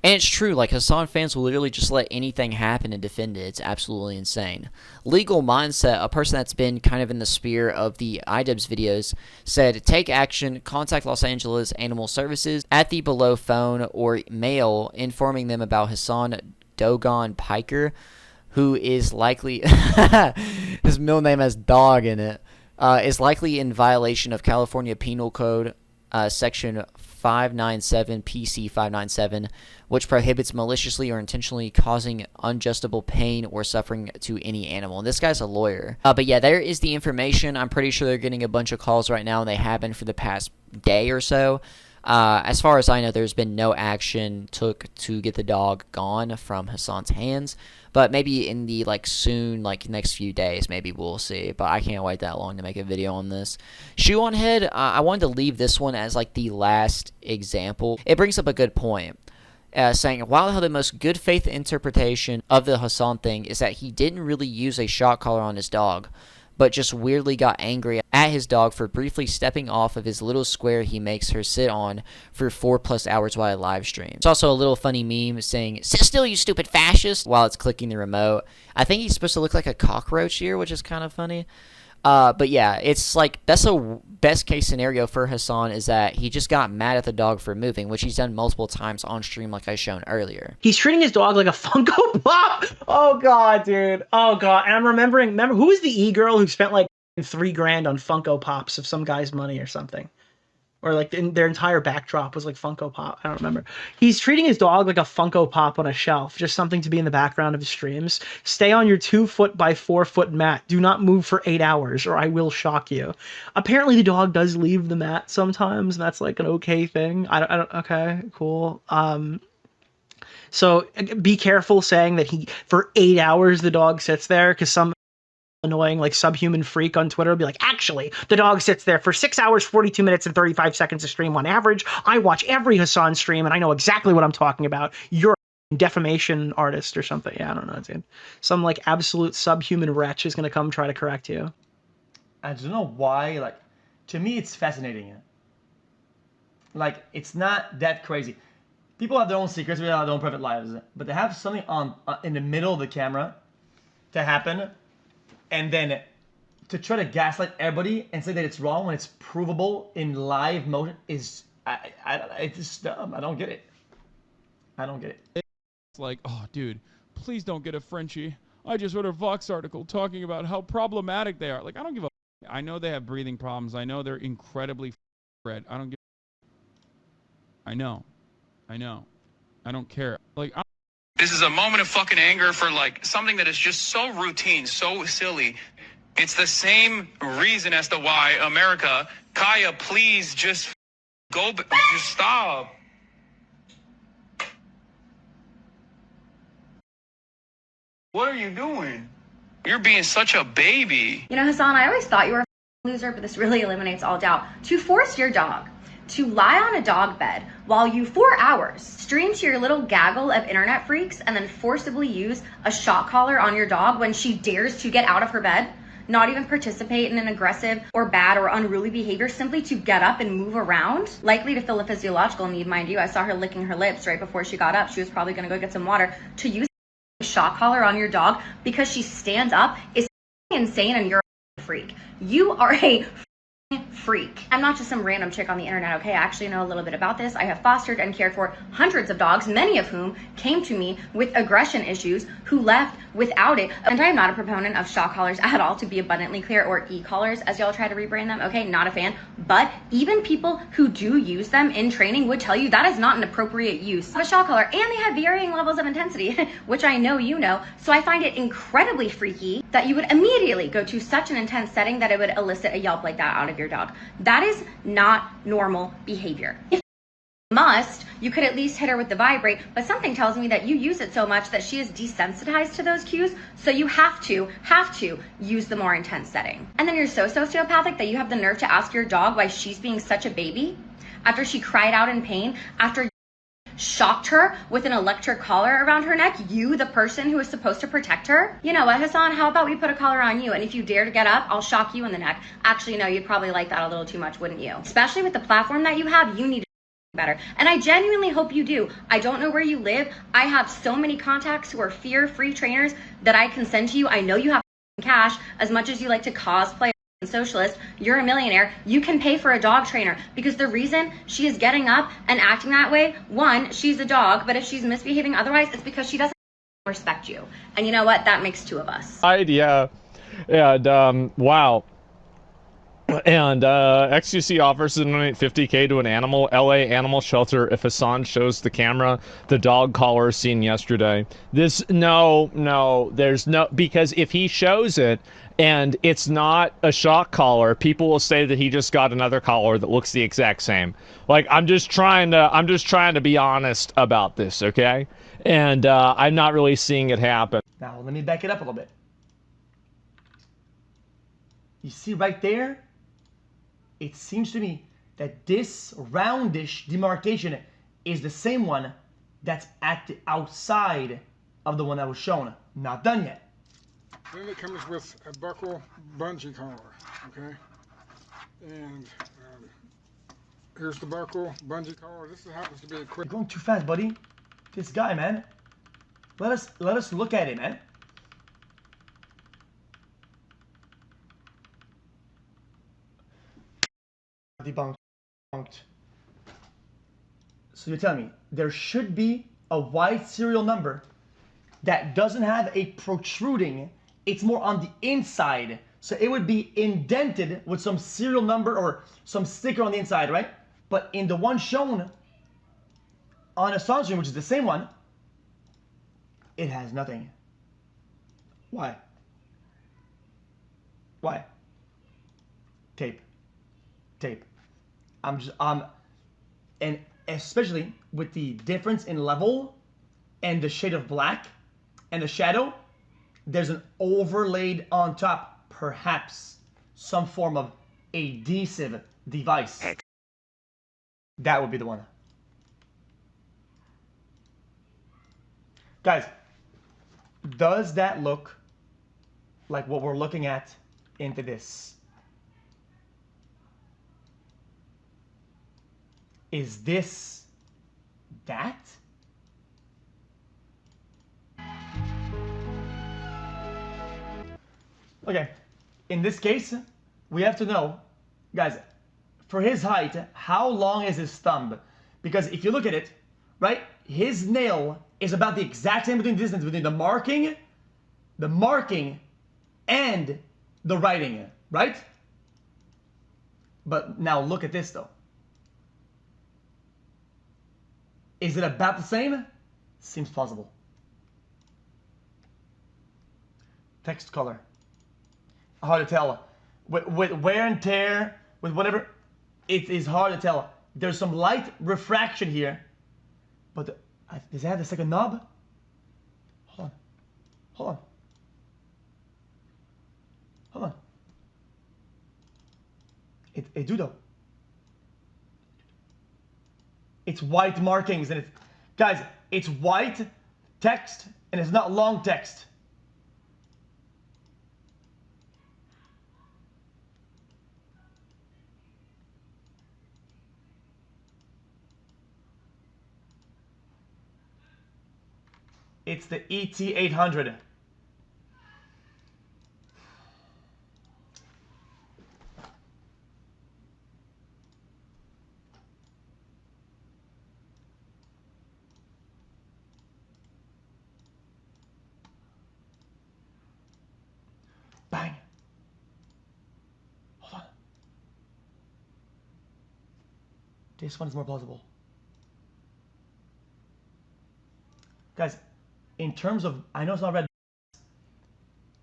And it's true, like, Hasan fans will literally just let anything happen and defend it. It's absolutely insane. Legal Mindset, a person that's been kind of in the sphere of the iDubbbz videos, said, take action, contact Los Angeles Animal Services at the below phone or mail, informing them about Hasan Piker, who is likely, his middle name has dog in it, is likely in violation of California Penal Code, Section 597, PC 597, which prohibits maliciously or intentionally causing unjustifiable pain or suffering to any animal. And this guy's a lawyer. But yeah, there is the information. I'm pretty sure they're getting a bunch of calls right now, and they have been for the past day or so. As far as I know, there's been no action took to get the dog gone from Hasan's hands. But maybe in the next few days, maybe we'll see. But I can't wait that long to make a video on this. Shoe on Head, I wanted to leave this one as like the last example. It brings up a good point. Saying, while the most good faith interpretation of the Hasan thing is that he didn't really use a shock collar on his dog, but just weirdly got angry at his dog for briefly stepping off of his little square he makes her sit on for 4+ hours while I live stream. It's also a little funny meme saying, sit still, you stupid fascist, while it's clicking the remote. I think he's supposed to look like a cockroach here, which is kind of funny. But yeah, it's like, that's a best case scenario for Hasan, is that he just got mad at the dog for moving, which he's done multiple times on stream like I shown earlier. He's treating his dog like a Funko Pop. Oh god, dude. Oh god. And I'm remember who was the e-girl who spent like $3,000 on Funko Pops of some guy's money or something? Or like their entire backdrop was like Funko Pop. I don't remember. He's treating his dog like a Funko Pop on a shelf, just something to be in the background of his streams. Stay on your 2-foot by 4-foot mat. Do not move for 8 hours or I will shock you. Apparently the dog does leave the mat sometimes, and that's like an okay thing. I don't okay, cool. So be careful saying that for 8 hours the dog sits there, because some annoying like subhuman freak on Twitter will be like, actually the dog sits there for 6 hours 42 minutes and 35 seconds a stream on average. I watch every Hasan stream and I know exactly what I'm talking about. You're a defamation artist or something. Yeah, I don't know, dude. Some like absolute subhuman wretch is gonna come try to correct you. I don't know why. Like, to me it's fascinating. Like, it's not that crazy. People have their own secrets, we have their own private lives, but to have something on in the middle of the camera to happen, and then to try to gaslight everybody and say that it's wrong when it's provable in live motion is, it's just dumb. I don't get it. I don't get it. It's like, oh, dude, please don't get a Frenchie. I just read a Vox article talking about how problematic they are. Like, I don't give a. I know they have breathing problems. I know they're incredibly bred. I don't give. I know. I don't care. Like, This is a moment of fucking anger for like something that is just so routine, so silly. It's the same reason as to why America, Kaya, please just just stop. What are you doing? You're being such a baby. You know, Hasan, I always thought you were a loser, but this really eliminates all doubt. To force your dog to lie on a dog bed while you 4 hours stream to your little gaggle of internet freaks and then forcibly use a shock collar on your dog when she dares to get out of her bed, not even participate in an aggressive or bad or unruly behavior, simply to get up and move around, likely to fill a physiological need, mind you. I saw her licking her lips right before she got up. She was probably going to go get some water. To use a shock collar on your dog because she stands up is insane, and you're a freak. You are a freak. I'm not just some random chick on the internet, okay? I actually know a little bit about this. I have fostered and cared for hundreds of dogs, many of whom came to me with aggression issues, who left without it. And I am not a proponent of shock collars at all, to be abundantly clear, or e-collars as y'all try to rebrand them, okay? Not a fan. But even people who do use them in training would tell you that is not an appropriate use of a shock collar, and they have varying levels of intensity, which I know you know. So I find it incredibly freaky that you would immediately go to such an intense setting that it would elicit a yelp like that out of your dog. That is not normal behavior. If you must, you could at least hit her with the vibrate, but something tells me that you use it so much that she is desensitized to those cues, so you have to use the more intense setting. And then you're so sociopathic that you have the nerve to ask your dog why she's being such a baby after she cried out in pain, after shocked her with an electric collar around her neck, you, the person who is supposed to protect her. You know what, Hasan, how about we put a collar on you, and if you dare to get up, I'll shock you in the neck. Actually, no, you'd probably like that a little too much, wouldn't you? Especially with the platform that you have, you need to better. And I genuinely hope you do. I don't know where you live. I have so many contacts who are fear-free trainers that I can send to you. I know you have cash. As much as you like to cosplay socialist, you're a millionaire. You can pay for a dog trainer, because the reason she is getting up and acting that way, one, she's a dog, but if she's misbehaving otherwise, it's because she doesn't respect you. And you know what? That makes two of us. Yeah. And wow. And XQC offers to donate $50K to an LA animal shelter if Hasan shows the camera the dog collar seen yesterday. There's no, because if he shows it and it's not a shock collar, people will say that he just got another collar that looks the exact same. Like, I'm just trying to be honest about this, okay? And I'm not really seeing it happen. Now, let me back it up a little bit. You see right there? It seems to me that this roundish demarcation is the same one that's at the outside of the one that was shown. Not done yet. Then it comes with a buckle bungee collar, okay? And here's the buckle bungee collar. This happens to be a quick. You're going too fast, buddy. This guy, man. Let us look at it, man. Debunked. So you're telling me there should be a white serial number that doesn't have a protruding, it's more on the inside, so it would be indented with some serial number or some sticker on the inside, right? But in the one shown on a Hasan's, which is the same one, it has nothing. Why? Tape. And especially with the difference in level and the shade of black and the shadow, there's an overlaid on top, perhaps some form of adhesive device. That would be the one. Guys, does that look like what we're looking at into this? Is this that? Okay, in this case, we have to know, guys, for his height, how long is his thumb? Because if you look at it, right, his nail is about the exact same distance between the marking and the writing, right? But now look at this though. Is it about the same? Seems plausible. Text color. Hard to tell. With wear and tear, with whatever, it is hard to tell. There's some light refraction here, but does it have the second knob? Hold on. It do though. It's white markings and guys, it's white text and it's not long text. It's the ET800. Bang. Hold on. This one is more plausible. Guys, in terms of, I know it's not red,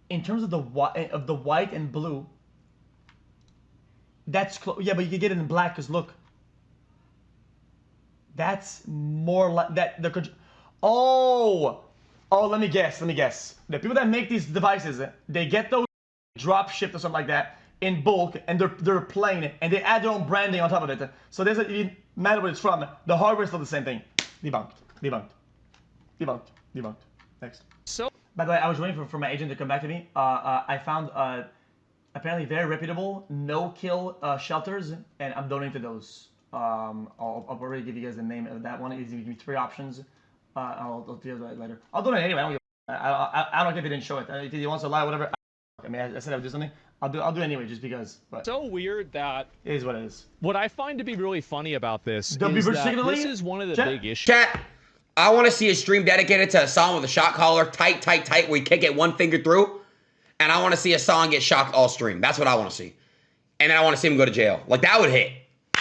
in terms of the white and blue, that's close. Yeah, but you can get it in black because look, that's more like that. Let me guess. The people that make these devices, they get those drop shipped or something like that in bulk, and they're plain, and they add their own branding on top of it. So it doesn't even matter where it's from. The hardware is still the same thing. Debunked. Next. So, by the way, I was waiting for my agent to come back to me. I found apparently very reputable no-kill shelters, and I'm donating to those. I'll already give you guys the name of that one. He's giving me 3 options. I'll tell you that later. I'll donate anyway. I don't care if he didn't show it. If he wants to lie, whatever. I mean, I said I would do something. I'll do it anyway, just because. But so weird that it is what it is. What I find to be really funny about this Don't is be that particularly- this is one of the Chat- big issues. Chat, I want to see a stream dedicated to a song with a shot collar, tight, where you can't get one finger through. And I want to see a song get shocked all stream. That's what I want to see. And then I want to see him go to jail. Like, that would hit.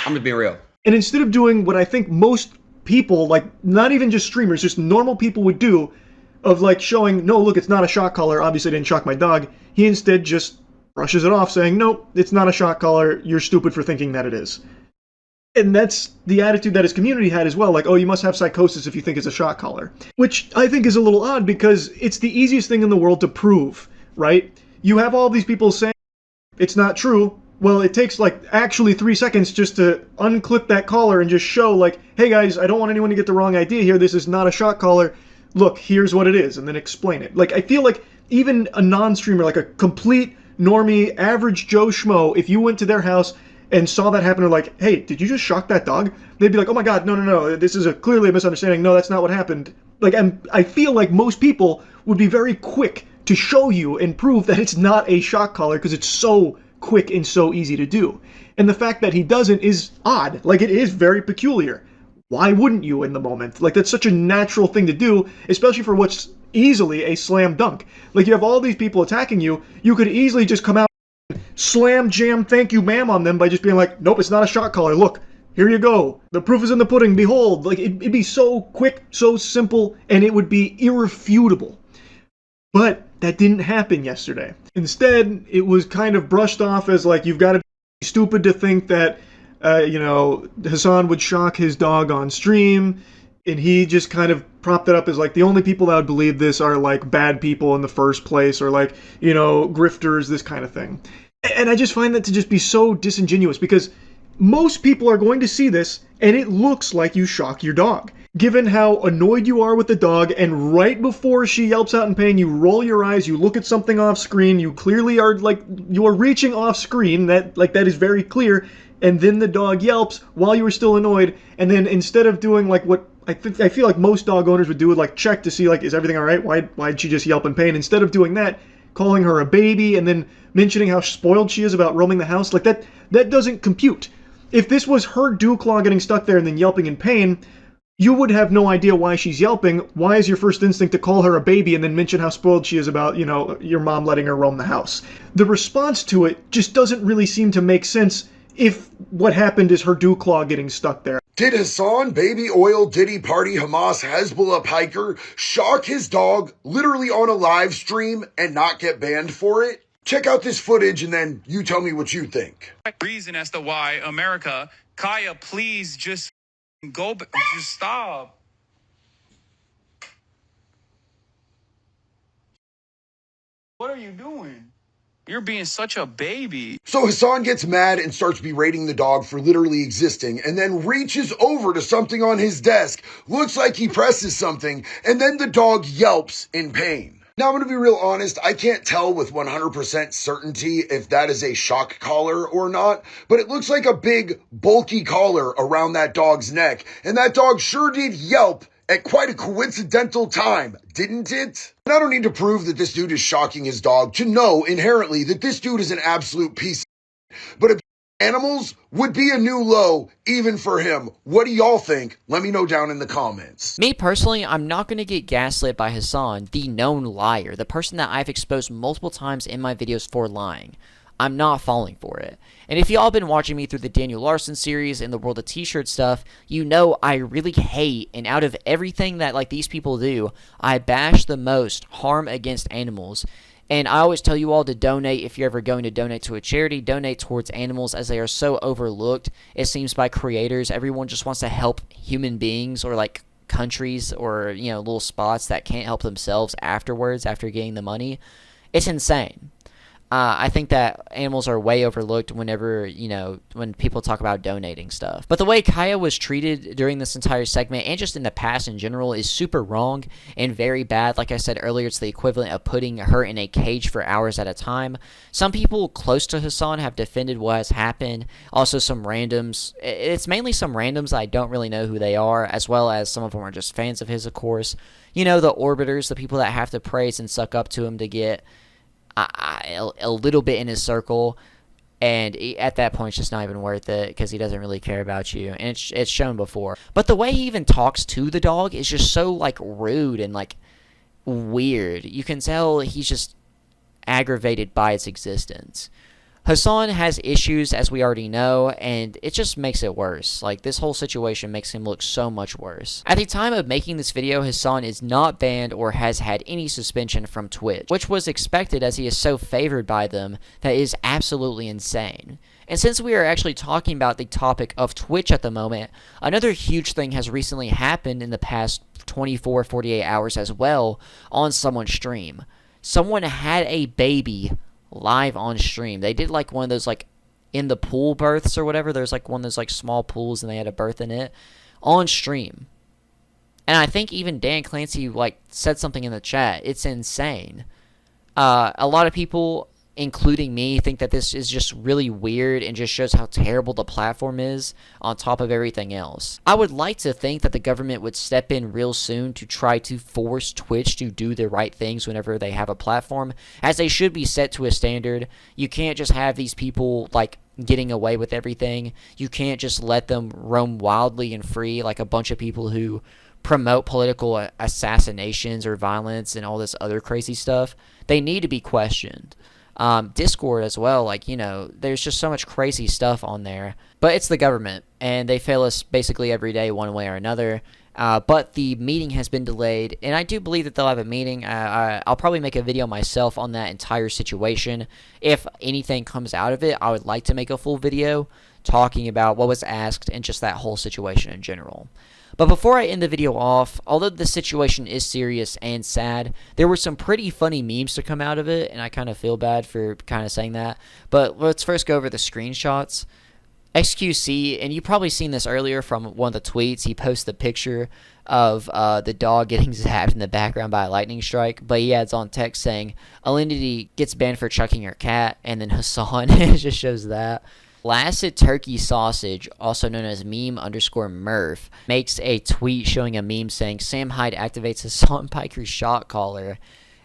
I'm just being real. And instead of doing what I think most people, like not even just streamers, just normal people would do, of like showing, no, look, it's not a shock collar, obviously I didn't shock my dog, he instead just brushes it off saying, no, it's not a shock collar, you're stupid for thinking that it is. And that's the attitude that his community had as well, like, oh, you must have psychosis if you think it's a shock collar. Which I think is a little odd because it's the easiest thing in the world to prove, right? You have all these people saying it's not true. Well, it takes like actually 3 seconds just to unclip that collar and just show like, hey guys, I don't want anyone to get the wrong idea here. This is not a shock collar. Look, here's what it is, and then explain it. Like, I feel like even a non-streamer, like a complete normie, average Joe Schmo, if you went to their house and saw that happen, or like, hey, did you just shock that dog? They'd be like, oh my god, no, this is clearly a misunderstanding. No, that's not what happened. Like, I feel like most people would be very quick to show you and prove that it's not a shock collar because it's so quick and so easy to do. And the fact that he doesn't is odd. Like, it is very peculiar. Why wouldn't you in the moment? Like, that's such a natural thing to do, especially for what's easily a slam dunk. Like, you have all these people attacking you, you could easily just come out and slam jam thank you ma'am on them by just being like, nope, it's not a shock collar, look, here you go. The proof is in the pudding, behold. Like, it'd be so quick, so simple, and it would be irrefutable. But that didn't happen yesterday. Instead, it was kind of brushed off as like, you've got to be stupid to think that, Hasan would shock his dog on stream, and he just kind of propped it up as like, the only people that would believe this are like bad people in the first place, or like, grifters, this kind of thing. And I just find that to just be so disingenuous, because most people are going to see this, and it looks like you shock your dog. Given how annoyed you are with the dog, and right before she yelps out in pain, you roll your eyes, you look at something off screen, you clearly are like, you are reaching off screen, that is very clear, and then the dog yelps while you were still annoyed, and then instead of doing like what I feel like most dog owners would do, would like check to see like, is everything alright? Why'd she just yelp in pain? Instead of doing that, calling her a baby, and then mentioning how spoiled she is about roaming the house, like that doesn't compute. If this was her dew claw getting stuck there and then yelping in pain, you would have no idea why she's yelping. Why is your first instinct to call her a baby and then mention how spoiled she is about, your mom letting her roam the house? The response to it just doesn't really seem to make sense if what happened is her dew claw getting stuck there. Did Hasan Baby Oil Diddy Party Hamas Hezbollah Piker shock his dog literally on a live stream and not get banned for it? Check out this footage and then you tell me what you think. Reason as to why America, Kaya, please just go, just stop. What are you doing? You're being such a baby. So Hasan gets mad and starts berating the dog for literally existing, and then reaches over to something on his desk, looks like he presses something, and then the dog yelps in pain. Now, I'm going to be real honest, I can't tell with 100% certainty if that is a shock collar or not, but it looks like a big, bulky collar around that dog's neck, and that dog sure did yelp at quite a coincidental time, didn't it? And I don't need to prove that this dude is shocking his dog to know inherently that this dude is an absolute piece of shit. But if animals would be a new low, even for him. What do y'all think? Let me know down in the comments. Me personally, I'm not going to get gaslit by Hasan, the known liar, the person that I've exposed multiple times in my videos for lying. I'm not falling for it. And if y'all been watching me through the Daniel Larson series and the World of T-Shirt stuff, you know I really hate, and out of everything that like these people do, I bash the most harm against animals. And I always tell you all to donate. If you're ever going to donate to a charity, donate towards animals, as they are so overlooked, it seems, by creators. Everyone just wants to help human beings, or like countries, or little spots that can't help themselves afterwards after getting the money. It's insane. I think that animals are way overlooked whenever, when people talk about donating stuff. But the way Kaya was treated during this entire segment and just in the past in general is super wrong and very bad. Like I said earlier, it's the equivalent of putting her in a cage for hours at a time. Some people close to Hasan have defended what has happened. Also some randoms. It's mainly some randoms. I don't really know who they are, as well as some of them are just fans of his, of course. The orbiters, the people that have to praise and suck up to him to get a little bit in his circle, and at that point it's just not even worth it because he doesn't really care about you, and it's shown before. But the way he even talks to the dog is just so rude and weird. You can tell he's just aggravated by its existence. Hasan has issues, as we already know, and it just makes it worse. This whole situation makes him look so much worse. At the time of making this video, Hasan is not banned or has had any suspension from Twitch, which was expected as he is so favored by them that is absolutely insane. And since we are actually talking about the topic of Twitch at the moment, another huge thing has recently happened in the past 24, 48 hours as well on someone's stream. Someone had a baby live on stream. They did one of those in the pool births or whatever. There's one of those small pools and they had a birth in it on stream. And I think even Dan Clancy said something in the chat. It's insane. A lot of people, including me, think that this is just really weird and just shows how terrible the platform is on top of everything else. I would like to think that the government would step in real soon to try to force Twitch to do the right things whenever they have a platform, as they should be set to a standard. You can't just have these people getting away with everything. You can't just let them roam wildly and free like a bunch of people who promote political assassinations or violence and all this other crazy stuff. They need to be questioned. Discord as well, there's just so much crazy stuff on there. But it's the government, and they fail us basically every day one way or another. But the meeting has been delayed, and I do believe that they'll have a meeting. I'll probably make a video myself on that entire situation. If anything comes out of it, I would like to make a full video talking about what was asked and just that whole situation in general. But before I end the video off, although the situation is serious and sad, there were some pretty funny memes to come out of it, and I kind of feel bad for kind of saying that. But let's first go over the screenshots. XQC, and you've probably seen this earlier from one of the tweets, he posted a picture of the dog getting zapped in the background by a lightning strike, but he adds on text saying, Alinity gets banned for chucking her cat, and then Hasan, it just shows that. Blasted Turkey Sausage, also known as meme_Murph, makes a tweet showing a meme saying Sam Hyde activates Hasan Piker's shot caller.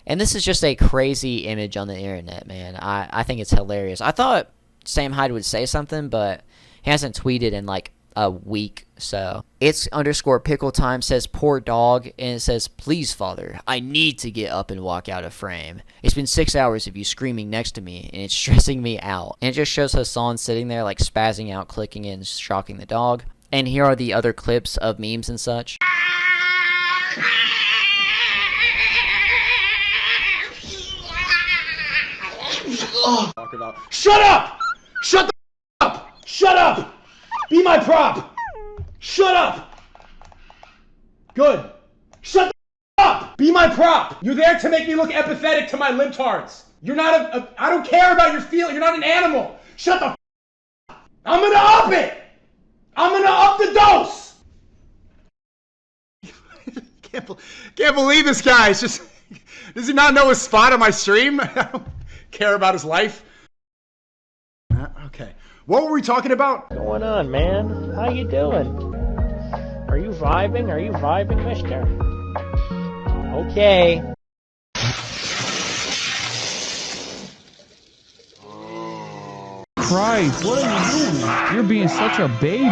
And this is just a crazy image on the internet, man. I think it's hilarious. I thought Sam Hyde would say something, but he hasn't tweeted in a week. So it's _pickle time says poor dog, and it says please father, I need to get up and walk out of frame. It's been 6 hours of you screaming next to me and it's stressing me out. And it just shows Hasan sitting there spazzing out, clicking and shocking the dog. And here are the other clips of memes and such. Shut up! Shut the up! Shut up! Be my prop! Shut up! Good. Shut the up! Be my prop! You're there to make me look empathetic to my libtards. You're not I don't care about your feelings. You're not an animal. Shut the up! I'm gonna up it! I'm gonna up the dose! Can't believe this guy. It's just... Does he not know his spot on my stream? I don't care about his life. Okay. What were we talking about? What's going on, man? How you doing? Are you vibing? Are you vibing, mister? Okay. Christ, what are you doing? You're being such a baby.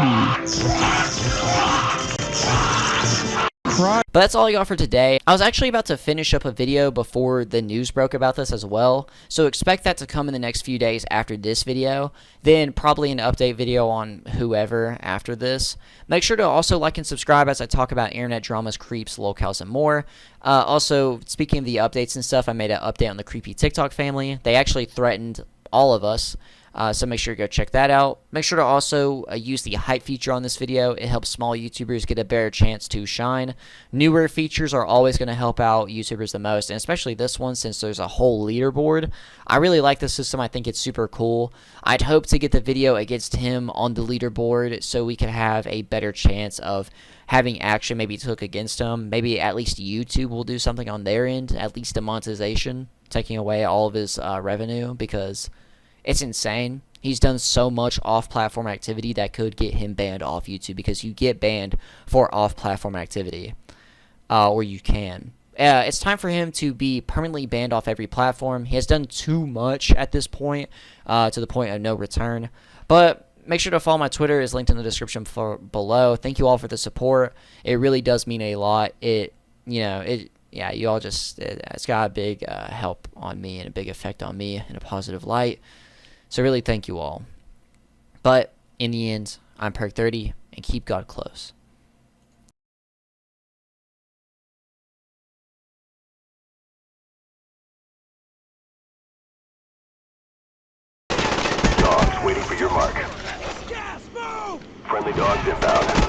But that's all I got for today. I was actually about to finish up a video before the news broke about this as well, so expect that to come in the next few days after this video, then probably an update video on whoever after this. Make sure to also like and subscribe as I talk about internet dramas, creeps, locales, and more. Also, speaking of the updates and stuff, I made an update on the creepy TikTok family. They actually threatened all of us. So make sure to go check that out. Make sure to also use the hype feature on this video. It helps small YouTubers get a better chance to shine. Newer features are always going to help out YouTubers the most, and especially this one since there's a whole leaderboard. I really like this system. I think it's super cool. I'd hope to get the video against him on the leaderboard so we could have a better chance of having action maybe took against him. Maybe at least YouTube will do something on their end, at least demonetization, taking away all of his revenue, because it's insane. He's done so much off-platform activity that could get him banned off YouTube, because you get banned for off-platform activity, or you can. It's time for him to be permanently banned off every platform. He has done too much at this point, to the point of no return. But make sure to follow my Twitter. It's linked in the description below. Thank you all for the support. It really does mean a lot. Yeah, you all just, it's got a big help on me and a big effect on me in a positive light. So really thank you all. But in the end, I'm PERK30, and keep God close. Dogs waiting for your mark. Friendly dogs inbound.